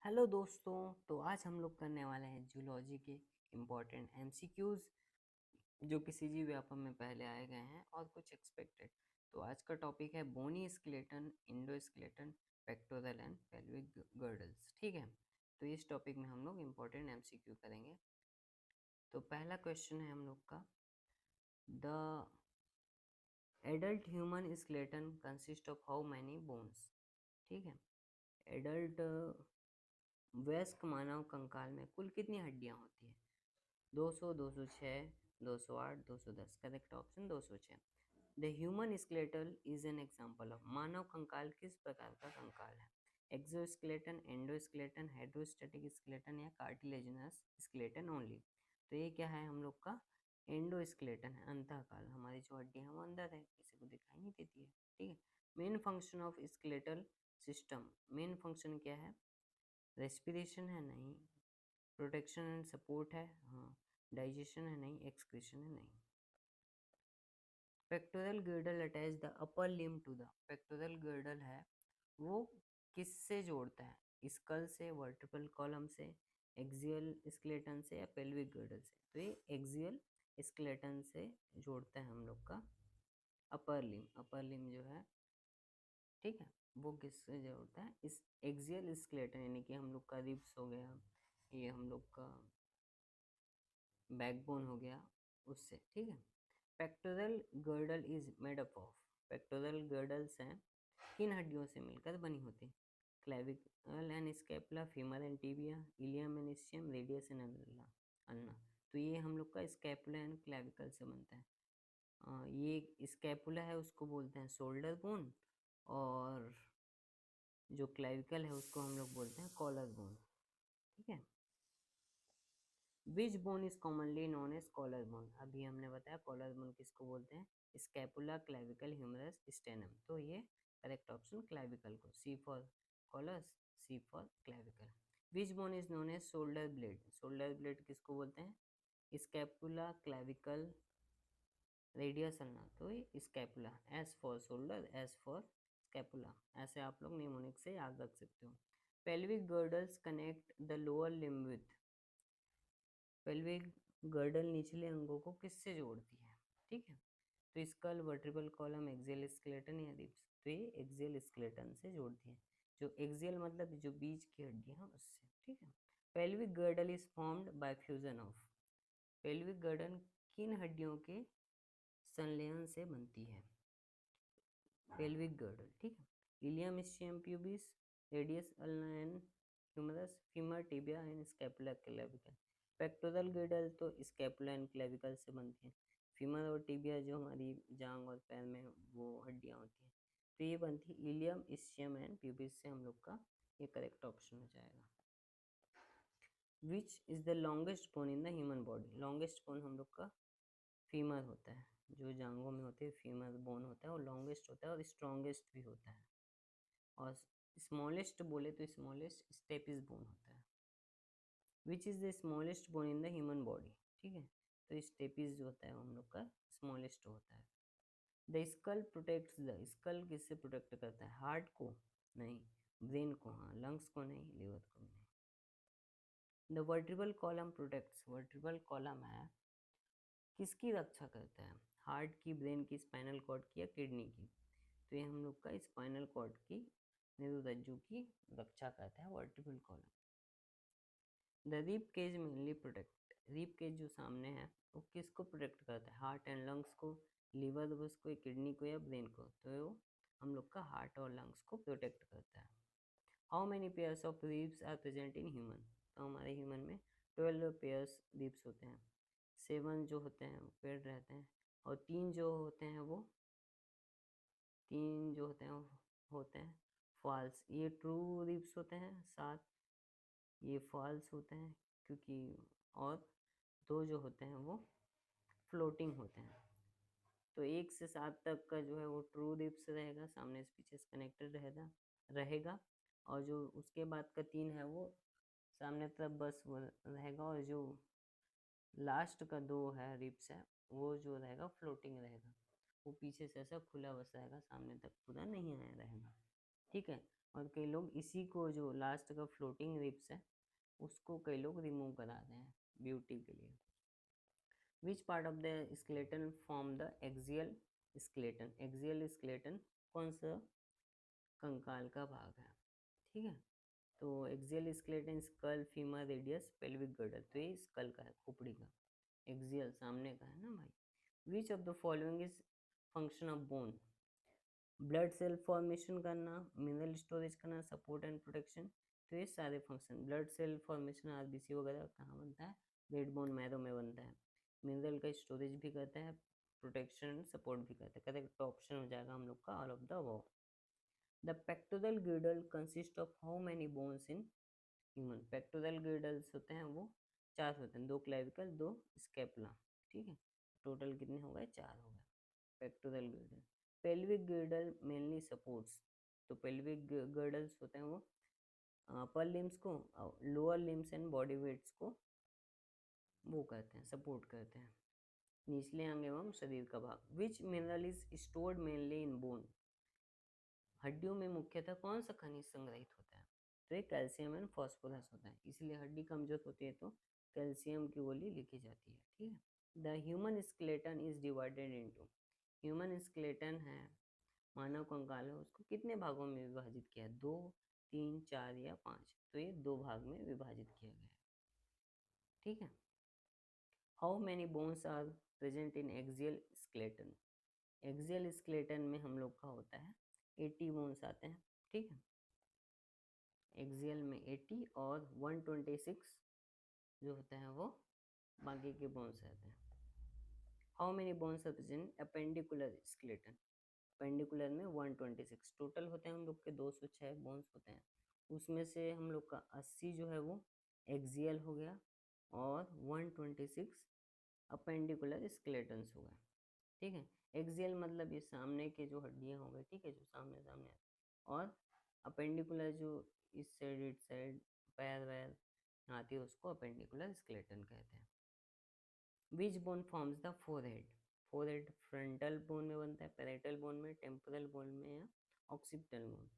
Hello दोस्तों। तो आज हम लोग करने वाले हैं जूलॉजी के इम्पोर्टेंट एमसीक्यूज जो कि सीजी व्यापम में पहले आए गए हैं और कुछ एक्सपेक्टेड। तो आज का टॉपिक है bony skeleton, endoskeleton, pectoral and pelvic girdles. ठीक है, तो इस टॉपिक में हम लोग इम्पोर्टेंट एमसीक्यू करेंगे। तो पहला क्वेश्चन है हम लोग का, the adult human skeleton consist of how many bones. ठीक है, एडल्ट वयस्क मानव कंकाल में कुल कितनी हड्डियां होती है? 200, 206, 208, 210। Correct option 206। The human skeletal is an example of, मानव कंकाल किस प्रकार का कंकाल है? एक्सोस्केलेटन, एंडोस्केलेटन, हाइड्रोस्टैटिक स्केलेटन या कार्टिलेजिनस स्केलेटन ओनली। तो ये क्या है हम लोग का? एंडोस्केलेटन है, अंतःकाल। हमारी जो हड्डी है वो अंदर है, किसी को दिखाई नहीं देती है। ठीक है। Main function of skeletal system, main function क्या है? रेस्पिरेशन है? नहीं। प्रोटेक्शन एंड सपोर्ट है? हाँ। डाइजेशन है? नहीं। एक्सक्रीशन है? नहीं। Pectoral girdle attach the upper limb to the, pectoral girdle है वो किससे जोड़ता है? स्कल से, वर्टिब्रल कॉलम से, एक्सियल स्केलेटन से या पेल्विक गर्डल से? तो ये एक्सियल स्केलेटन से जोड़ता है हम लोग का अपर लिम्ब। अपर लिम्ब जो है, ठीक है, वो किससे जोड़ता है? इस एक्सियल स्केलेटन, यानी कि हम लोग का रिब्स हो गया, ये हम लोग का बैकबोन हो गया, उससे। ठीक है। Pectoral girdle is made up of, pectoral girdles हैं किन हड्डियों से मिलकर बनी होती? Clavicle and scapula, femur and tibia, ilium and ischium, radius and ulna. तो ये हम लोग का स्कैपुला एंड क्लेविकल से बनता है। ये स्कैपुला है उसको बोलते हैं शोल्डर बोन, और जो क्लेविकल है उसको हम लोग बोलते हैं कॉलर बोन। ठीक है। Which bone is commonly known as collar bone? अभी हमने बताया कॉलर बोन किसको बोलते हैं? Scapula, clavicle, humerus, sternum. तो ये करेक्ट ऑप्शन क्लेविकल को, C for collars, C for clavicle. Which bone is known as shoulder blade? Shoulder blade किसको बोलते हैं? Scapula, clavicle, radius ulna. तो ये scapula, S for shoulder, S for scapula. ऐसे आप लोग निमोनिक से याद रख सकते हो। Pelvic girdles connect the lower limb with, pelvic girdle निचले अंगों को किससे जोड़ती है? ठीक है। तो skull, vertebral column, axial skeleton या रिब्स? तो ये एक्सियल स्केलेटन से जोड़ती है। जो एक्सियल मतलब जो बीच की हड्डियां हैं उससे। ठीक है। Pelvic girdle is formed by fusion of, pelvic girdle किन हड्डियों के संलयन से बनती है? पेल्विक गर्डल, ठीक है। Ilium, ischium, pubis, radius ulna and humerus, femur, tibia and scapula, clavicle. Pectoral girdle तो स्कैपुला एंड क्लेविकल से बनती है। फीमर और टिबिया जो हमारी जांग और पैर में वो हड्डियां होती हैं, तो ये बनती है इलियम, ischium एंड प्यूबिस से। हम लोग का ये करेक्ट ऑप्शन हो जाएगा। विच is the longest bone in the human body? Longest bone हम लोग का फीमर होता है, जो जांघों में होते हैं फीमर बोन होता है, और लॉन्गेस्ट होता है और स्ट्रॉन्गेस्ट भी होता है। और स्मॉलेस्ट बोले तो स्मॉलेस्ट स्टेपिस बोन होता है। विच is the smallest bone in the human body? ठीक है, तो स्टेपिस जो होता है वो हम लोग का स्मॉलेस्ट होता है। The skull protects the, skull किससे प्रोटेक्ट करता है? हार्ट को? नहीं। ब्रेन को? हाँ। लंग्स को? नहीं। लिवर को भी नहीं। The vertebral column protects, vertebral column है किसकी रक्षा करता है? हार्ट की, ब्रेन की, स्पाइनल कॉर्ड की या किडनी की? तो ये हम लोग का स्पाइनल कॉर्ड की, मेरुरज्जु की रक्षा करता है vertebral column. The rib cage mainly protect, rib cage जो सामने है वो किसको प्रोटेक्ट करता है? हार्ट एंड लंग्स को, लीवर को, किडनी को या ब्रेन को? तो वो हम लोग का हार्ट और लंग्स को प्रोटेक्ट करता है। How many pairs of ribs are present in human? तो हमारे ह्यूमन में 12 पेयर्स रिब्स होते हैं, 7 जो होते हैं वो पेड़ रहते हैं, और 3 जो होते हैं वो, 3 जो होते हैं वो होते हैं फॉल्स। ये ट्रू रिब्स होते हैं 7, ये फॉल्स होते हैं क्योंकि, और 2 जो होते हैं वो फ्लोटिंग होते हैं। तो 1 से 7 तक का जो है वो ट्रू रिब्स रहेगा, सामने से पीछे से कनेक्टेड रहेगा, और जो उसके बाद का 3 है वो सामने तरफ बस वो रहेगा, और जो लास्ट का 2 है रिब्स है वो जो रहेगा फ्लोटिंग रहेगा, वो पीछे से ऐसा खुला बस रहेगा, सामने तक पूरा नहीं आया रहेगा। ठीक है। और कई लोग इसी को जो लास्ट का फ्लोटिंग रिब्स है उसको कई लोग रिमूव कराते हैं ब्यूटी के लिए। Which part of the skeleton form the axial skeleton? Axial skeleton कौन सा कंकाल का भाग है? ठीक है, तो axial skeleton school, femur, radius, pelvic girdle. तो ये स्कल का है, खोपड़ी का। एक्सियल सामने का है ना भाई। Which of the following is function of bone? Blood cell formation करना, मिनरल स्टोरेज करना, सपोर्ट एंड प्रोटेक्शन। तो ये सारे function, blood cell formation RBC वगैरह कहाँ बनता है? डेड बोन मैरो में बनता है। मिनरल का स्टोरेज भी करता है, प्रोटेक्शन सपोर्ट भी करता है। करेक्ट ऑप्शन हो जाएगा हम लोग का all of the above. The pectoral girdle consist of how many bones in human? Pectoral girdles होते हैं वो 4 होते हैं, 2 क्लेविकल 2 स्केपुला। ठीक है, टोटल कितने हो गए? 4 हो गए pectoral girdle. Pelvic girdle mainly supports. तो पेल्विक गर्डल्स होते हैं वो अपर लिम्स को, lower limbs and body weights को वो करते हैं, सपोर्ट करते हैं। निचले अंग एवं शरीर का भाग। विच mineral is stored mainly in bone? हड्डियों में मुख्यतः कौन सा खनिज संग्रहित होता है? तो ये कैल्शियम एंड फॉस्फोरस होता है, इसलिए हड्डी कमजोर होती है तो कैल्शियम की गोली लिखी जाती है। ठीक है। The human skeleton is divided into, human skeleton है, मानव कंकाल है, उसको कितने भागों में विभाजित किया है? 2, 3, 4 या 5? तो ये 2 भाग में विभाजित किया गया है। ठीक है। How many bones are present in axial skeleton? Axial skeleton में हम लोग का होता है 80 बोन्स आते हैं। ठीक है, एक्सियल में 80 और 126 जो होता है वो बाकी के बोन्स रहते हैं। How many bones are present appendicular skeleton? Appendicular में 126 टोटल होते हैं हम लोग के 206 बोन्स होते हैं, उसमें से हम लोग का 80 जो है वो एक्सियल हो गया और 126 अपेंडिकुलर स्केलेटन्स हो गए। ठीक है, एक्सियल मतलब ये सामने के जो हड्डियां हो गए, ठीक है, जो सामने सामने, और अपेंडिकुलर जो इस साइड इस साइड पैर वैर आती है उसको अपेंडिकुलर स्केलेटन कहते हैं। Which bone forms the forehead? Forehead frontal bone में बनता है, पैरेटल बोन में, टेम्पोरल बोन में या ऑक्सीपिटल बोन?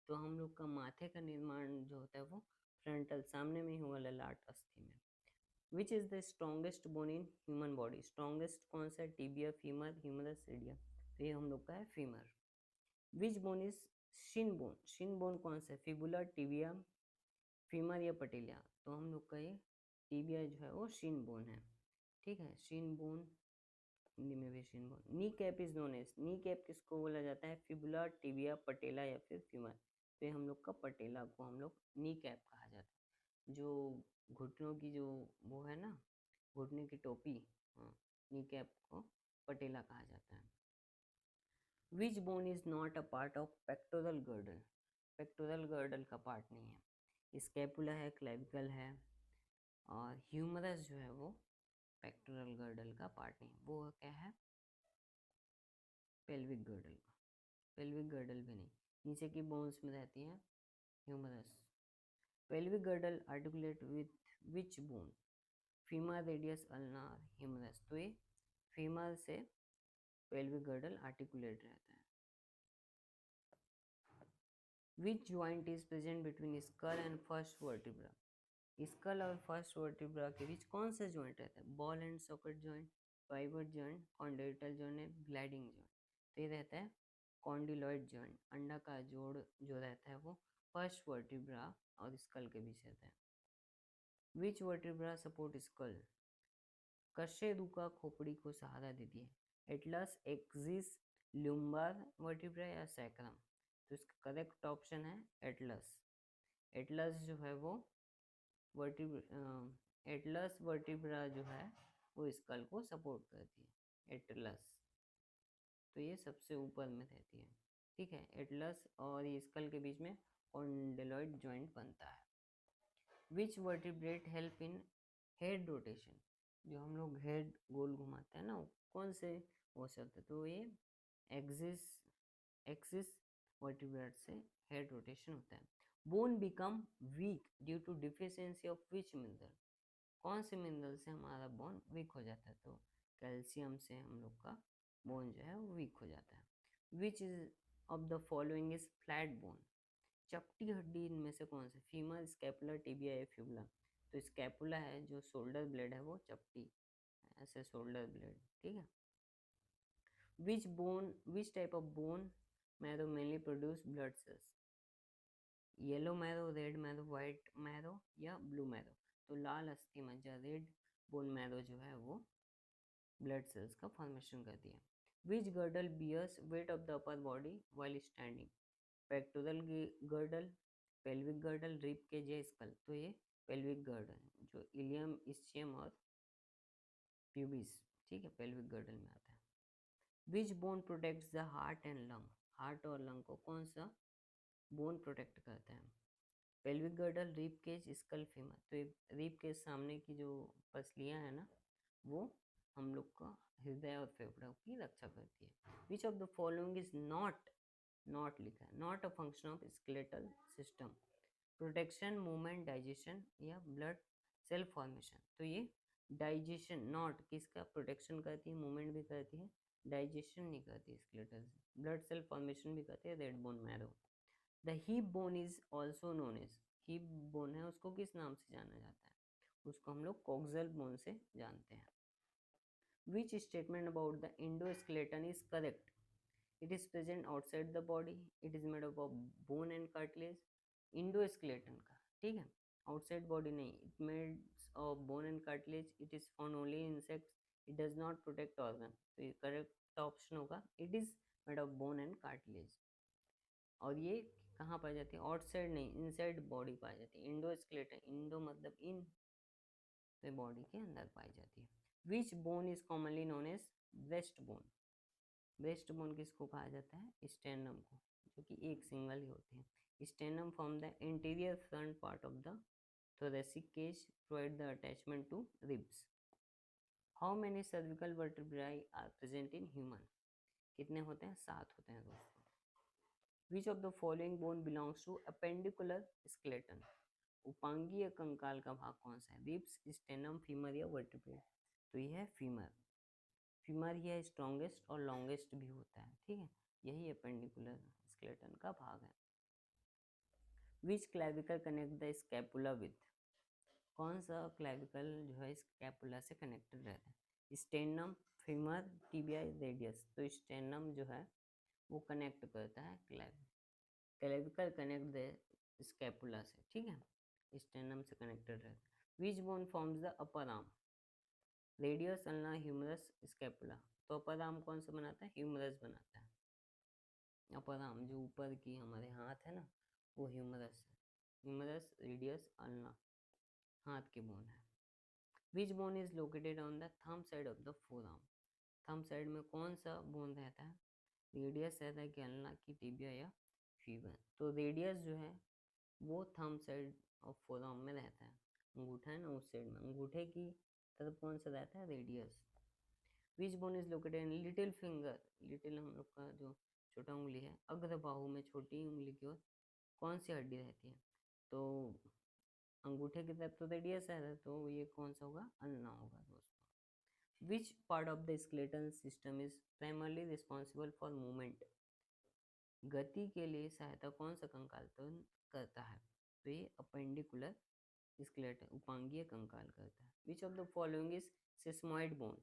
तो हम लोग का माथे का निर्माण जो होता है वो फ्रंटल सामने में ही होगा, ललाट अस्थि में। Which is the strongest bone in human body? Strongest कौन सा है? Tibia, femur, humerus, radius. तो ये हम लोग का है femur. Which bone is shin bone? Shin bone कौन सा है? फिबुला, टिबिया, फीमर या पटेलिया? तो हम लोग का ये टिबिया जो है वो शिन बोन है। ठीक है, शिन बोन, हिंदी में भी shin bone. Knee cap is known as, knee cap किसको बोला जाता है? फिबुला, टिबिया, पटेला या फिर फीमर? तो ये हम लोग का पटेला को हम लोग नी कैप कहा जाता है। जो घुटनों की जो वो है ना, घुटने की टोपी, हाँ, नी कैप को पटेला कहा जाता है। Which bone is not a part of pectoral girdle? Pectoral girdle का पार्ट नहीं है। स्कैपुला है, क्लेविकल है, और ह्यूमरस जो है वो पेक्टोरल गर्डल का पार्ट नहीं है। वो क्या है? पेल्विक गर्डल का। पेल्विक गर्डल भी नहीं, नीचे की बोन्स में रहती है humerus. Pelvic girdle articulate with which bone? Femur, radius, ulnar, humerus? तो ये फीमर से पेल्विक गर्डल आर्टिकुलेट रहता है। Which joint is present between skull and first vertebra? Skull और फर्स्ट वर्टिब्रा के बीच कौन सा ज्वाइंट रहता है? Ball and socket joint, pivot joint, condylateral joint, gliding joint? तो ये रहता है कॉन्डिलॉइड ज्वाइंट। अंडा का जोड़ जो रहता है वो फर्स्ट वर्टिब्रा और स्कल के बीच रहता है। विच वर्टिब्रा सपोर्ट स्कल? कशेरुका खोपड़ी को सहारा देती है? एटलस, एक्सिस, लुम्बार वर्टिब्रा या सैक्रम? तो इसका करेक्ट ऑप्शन है एटलस। एटलस जो है वो एटलस वर्टिब्रा जो है वो स्कल को सपोर्ट करती है, एटलस। तो ये सबसे ऊपर में रहती है। ठीक है, एटलस और ये स्कल के बीच में कॉन्डिलॉइड जॉइंट बनता है। Which vertebrate help in head rotation? जो हम लोग हेड गोल घुमाते हैं ना, कौन से वो से होते हैं? तो ये एक्सिस, एक्सिस वर्टिब्रेट से हेड रोटेशन होता है। Bone become weak due to deficiency of which mineral? कौन से मिनरल से हमारा बोन वीक हो जाता है? तो कैल्शियम से हम लोग का बोन जो है वो वीक हो जाता है। Which is of the following is flat bone? चपटी हड्डी इनमें से कौन सी? फीमर, स्कैपुला, टिबिया या फ्यूबुला? तो स्कैपुला है, जो शोल्डर ब्लेड है वो चपटी, ऐसे शोल्डर ब्लेड, ठीक है। Which type of bone marrow mainly produce blood cells? Yellow marrow, red marrow, white marrow या ब्लू मैरो? तो लाल अस्थि मज्जा, रेड बोन मैरो जो है वो ब्लड सेल्स का फॉर्मेशन करती है। Which girdle bears weight of the upper body while standing? Pectoral girdle, pelvic girdle, rib cage या स्कल? तो ये पेल्विक गर्डल, जो इलियम, इस्चियम और प्यूबिस, ठीक है, पेल्विक गर्डल में आता है। Which bone protects the heart and lung? Heart और लंग को कौन सा बोन प्रोटेक्ट करता है? Pelvic girdle, rib cage, skull, femur? तो रिब केज सामने की जो पसलियां है ना, वो हम लोग का हृदय और फेफड़ों की रक्षा करती है। विच of the following is not लिखा है, not a function of skeletal system? Protection, movement, digestion या ब्लड सेल फॉर्मेशन? तो ये डाइजेशन, नॉट किसका? प्रोटेक्शन करती है, मूवमेंट भी करती है, डाइजेशन नहीं करती स्केलेटल, ब्लड सेल फॉर्मेशन भी करती है red bone marrow. The hip bone is also known as, hip bone है उसको किस नाम से जाना जाता है? उसको हम लोग कॉक्सल बोन से जानते हैं। Which statement about the endoskeleton is correct? It is present outside the body. It is made up of bone and cartilage. Endoskeleton का, ठीक है, outside body नहीं, it made of bone and cartilage. It is found only in insects. It does not protect organ. तो ये correct option होगा, it is made of bone and cartilage. और ये कहाँ पाई जाती है? आउटसाइड नहीं, इनसाइड बॉडी पाई जाती है। इंडोस्केलेटन, इंडो मतलब इन, तो बॉडी के अंदर पाई जाती है। Which bone is commonly known as breast bone? Breast bone किसको कहा जाता है? स्टेनम को, जो कि एक सिंगल ही होते हैं। Stannum form the interior front part of the thoracic cage, provide the attachment to ribs. How many cervical vertebrae are present in human? कितने होते हैं? 7 होते हैं दोस्तों। Which of the following bone belongs to appendicular skeleton? उपांगीय कंकाल का भाग कौन सा है? रिब्स, स्टेनम, फीमर या वर्टिब्रे? तो यह है फीमर। फीमर यह स्ट्रॉन्गेस्ट और लॉन्गेस्ट भी होता है, ठीक है, यही अपेंडिकुलर स्केलेटन का भाग है। Which clavicle connect the scapula with? कौन सा क्लैविकल जो है स्कैपुला से कनेक्टेड रहता है? Stannum, femur, tibia, radius? तो स्टेनम जो है वो कनेक्ट करता है क्लैविकल कनेक्ट द स्कैपुला से, ठीक है, स्टेनम से कनेक्टेड रहता है। Which bone forms the upper arm? Radius, ulna, humerus, scapula? तो अपर आर्म कौन सा बनाता है? ह्यूमरस बनाता है। अपर आर्म जो ऊपर की हमारे हाथ है ना, वो ह्यूमरस है। ह्यूमरस, रेडियस, अल्ना हाथ के बोन है। Which bone is located on the thumb side of the forearm? Thumb side में कौन सा बोन रहता है? रेडियस रहता है कि अल्ना की, टिबिया या फीवर? तो रेडियस जो है वो thumb side of four arm में रहता है। अंगूठा है ना, उस साइड में, अंगूठे की तरफ कौन सा रहता है? Radius. Which bone is located in little finger? Little हम लोग का जो छोटा उंगली है, अग्र बाहु में छोटी उंगली की ओर कौन सी हड्डी रहती है? तो अंगूठे की तरफ तो रेडियस है, तो ये कौन सा होगा? अल्ना होगा दोस्तों। Which part of the skeletal system is primarily responsible for movement? गति के लिए सहायता कौन सा कंकाल करता है? तो ये अपेंडिकुलर स्केलेटन, उपांगीय कंकाल करता है। विच of the following is sesamoid bone?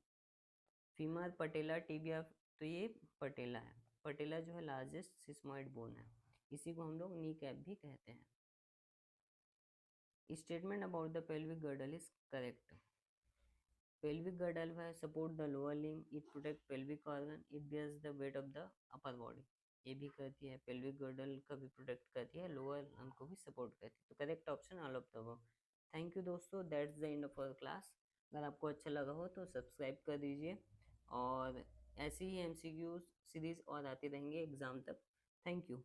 Femur, patella, tibia? तो ये पटेला है। पटेला जो है लार्जेस्ट सिस्मॉइड बोन है, इसी को हम लोग नी कैप भी कहते हैं। Statement about the pelvic girdle is correct. Pelvic girdle है support the lower limb, it protect pelvic organ, it bears the weight of the upper body? ये भी करती है, पेल्विक गर्डल का भी प्रोटेक्ट करती है, लोअर लंग को भी सपोर्ट करती है। तो correct option all of the above. Thank you दोस्तों, that's the end of our class. अगर आपको अच्छा लगा हो तो सब्सक्राइब कर दीजिए, और ऐसी ही MCQ सीरीज और आती रहेंगी एग्ज़ाम तक। Thank you.